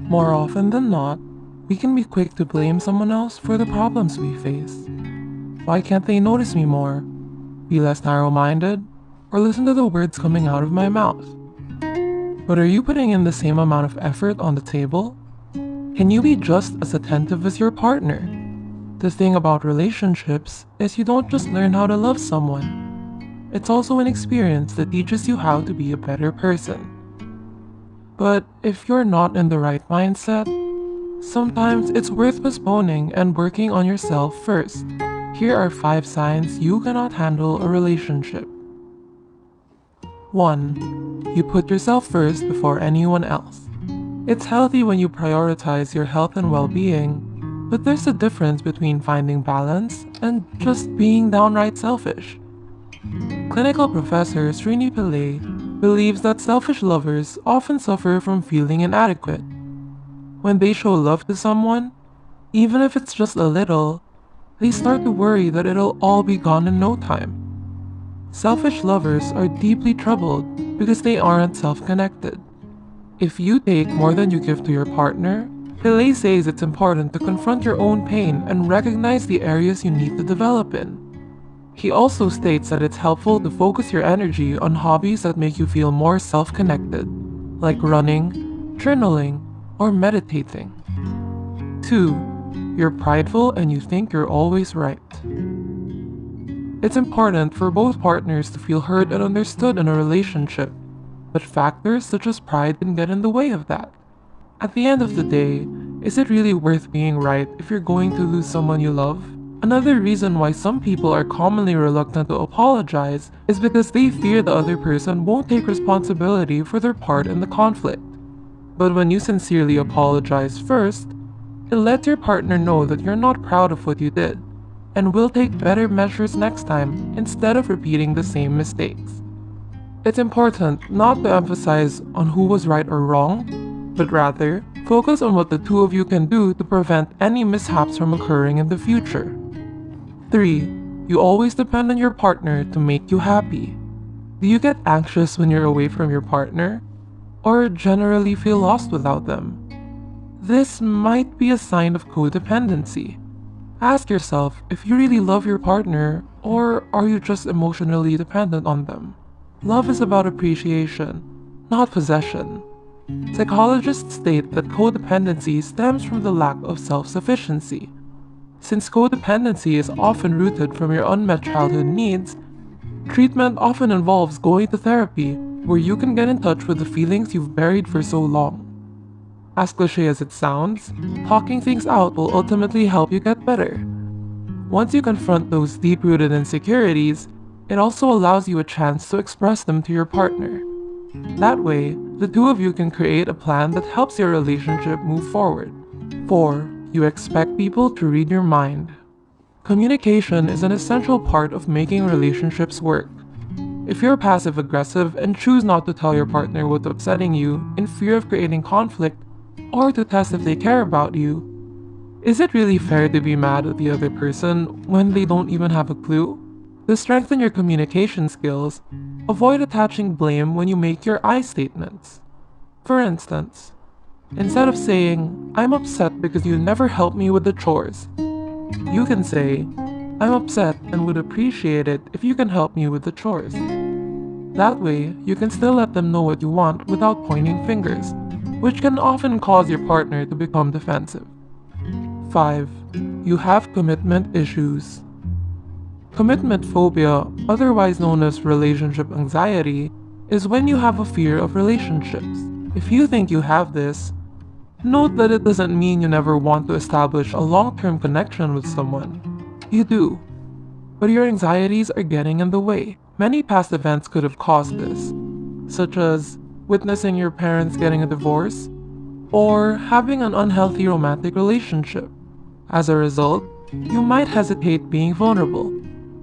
More often than not, we can be quick to blame someone else for the problems we face. Why can't they notice me more? Be less narrow-minded? Or listen to the words coming out of my mouth? But are you putting in the same amount of effort on the table? Can you be just as attentive as your partner? The thing about relationships is you don't just learn how to love someone. It's also an experience that teaches you how to be a better person. But if you're not in the right mindset, sometimes it's worth postponing and working on yourself first. Here are 5 signs you cannot handle a relationship. 1. You put yourself first before anyone else. It's healthy when you prioritize your health and well-being, but there's a difference between finding balance and just being downright selfish. Clinical professor Srini Pillai believes that selfish lovers often suffer from feeling inadequate. When they show love to someone, even if it's just a little, they start to worry that it'll all be gone in no time. Selfish lovers are deeply troubled because they aren't self-connected. If you take more than you give to your partner, Pillai says it's important to confront your own pain and recognize the areas you need to develop in. He also states that it's helpful to focus your energy on hobbies that make you feel more self-connected, like running, journaling, or meditating. 2. You're prideful and you think you're always right. It's important for both partners to feel heard and understood in a relationship, but factors such as pride can get in the way of that. At the end of the day, is it really worth being right if you're going to lose someone you love? Another reason why some people are commonly reluctant to apologize is because they fear the other person won't take responsibility for their part in the conflict. But when you sincerely apologize first, it lets your partner know that you're not proud of what you did, and will take better measures next time instead of repeating the same mistakes. It's important not to emphasize on who was right or wrong, but rather focus on what the two of you can do to prevent any mishaps from occurring in the future. 3. You always depend on your partner to make you happy. Do you get anxious when you're away from your partner? Or generally feel lost without them? This might be a sign of codependency. Ask yourself if you really love your partner, or are you just emotionally dependent on them? Love is about appreciation, not possession. Psychologists state that codependency stems from the lack of self-sufficiency. Since codependency is often rooted from your unmet childhood needs, treatment often involves going to therapy where you can get in touch with the feelings you've buried for so long. As cliche as it sounds, talking things out will ultimately help you get better. Once you confront those deep-rooted insecurities, it also allows you a chance to express them to your partner. That way, the two of you can create a plan that helps your relationship move forward. 4. You expect people to read your mind. Communication is an essential part of making relationships work. If you're passive-aggressive and choose not to tell your partner what's upsetting you in fear of creating conflict or to test if they care about you, is it really fair to be mad at the other person when they don't even have a clue? To strengthen your communication skills, avoid attaching blame when you make your I statements. For instance, instead of saying, "I'm upset because you never help me with the chores," you can say, "I'm upset and would appreciate it if you can help me with the chores." That way, you can still let them know what you want without pointing fingers, which can often cause your partner to become defensive. 5. You have commitment issues. Commitment phobia, otherwise known as relationship anxiety, is when you have a fear of relationships. If you think you have this, note that it doesn't mean you never want to establish a long-term connection with someone. You do. But your anxieties are getting in the way. Many past events could have caused this, such as witnessing your parents getting a divorce, or having an unhealthy romantic relationship. As a result, you might hesitate being vulnerable,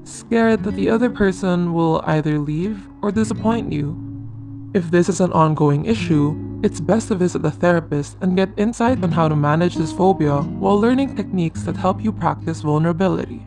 scared that the other person will either leave or disappoint you. If this is an ongoing issue, it's best to visit a therapist and get insight on how to manage this phobia while learning techniques that help you practice vulnerability.